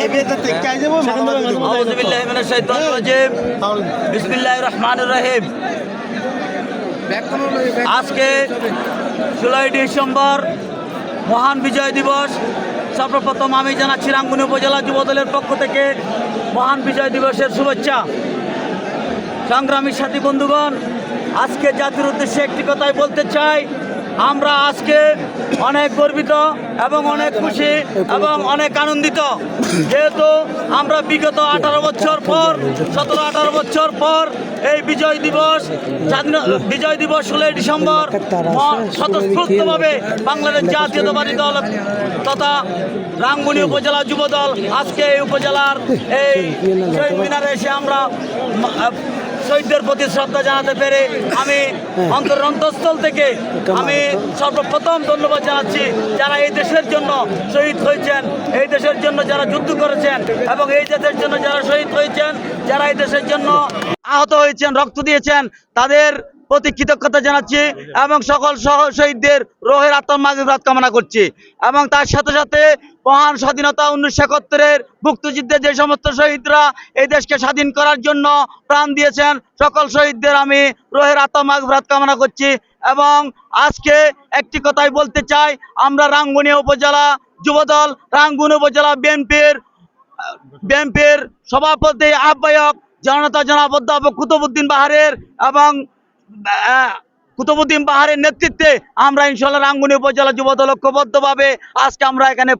আউযু বিল্লাহি মিনাশ শাইতানির রাজিম। বিসমিল্লাহির রহমানির রহিম। আজকে 16 ডিসেম্বর মহান বিজয় দিবস। সর্বপ্রথম আমি জানাচ্ছি রাঙ্গুনি উপজেলা যুবদলের পক্ষ থেকে মহান বিজয় দিবসের শুভেচ্ছা। সংগ্রামী সাথী বন্ধুগণ, আজকে জাতির উদ্দেশ্যে একটি কথাই বলতে চাই। আমরা আজকে অনেক গর্বিত এবং অনেক খুশি এবং অনেক আনন্দিত, যেহেতু আমরা বিগত 18 বছর পর 17-18 বছর পর এই বিজয় দিবস 16 ডিসেম্বর স্বতঃস্ফূর্তভাবে বাংলাদেশ জাতীয়তাবাদী দল তথা রাঙ্গুনি উপজেলা যুবদল আজকে এই উপজেলার এই শহীদ মিনারে এসে আমরা শহীদদের প্রতি শ্রদ্ধা জানাতে পেরে আমি অন্তঃস্থল থেকে আমি সর্বপ্রথম ধন্যবাদ জানাচ্ছি যারা এই দেশের জন্য শহীদ হয়েছেন, এই দেশের জন্য যারা যুদ্ধ করেছেন এবং এই দেশের জন্য যারা শহীদ হয়েছেন, যারা এই দেশের জন্য আহত হয়েছেন, রক্ত দিয়েছেন, তাদের প্রতি কৃতজ্ঞতা জানাচ্ছি এবং সকল শহীদদের রোহের আত্মার মাগফিরাত কামনা করছি। এবং তার সাথে সাথে মহান স্বাধীনতা 1971-এর মুক্তিযুদ্ধে যে সমস্ত শহীদরা এই দেশকে স্বাধীন করার জন্য প্রাণ দিয়েছেন, সকল শহীদদের আমি রোহের আত্মার মাগফিরাত কামনা করছি। এবং আজকে একটি কথাই বলতে চাই, আমরা রাঙ্গুনি উপজেলা যুবদল, রাঙ্গুনি উপজেলা বিএনপির সভাপতি আহ্বায়ক জনতা জনাব অধ্যাপক কুতুবউদ্দিন বাহারের এবং কুতুবউদ্দিন বাহারের নেতৃত্বে আমরা ইনশাআল্লাহ রাঙ্গুনি উপজেলা যুবদল ঐক্যবদ্ধভাবে আজকে আমরা এখানে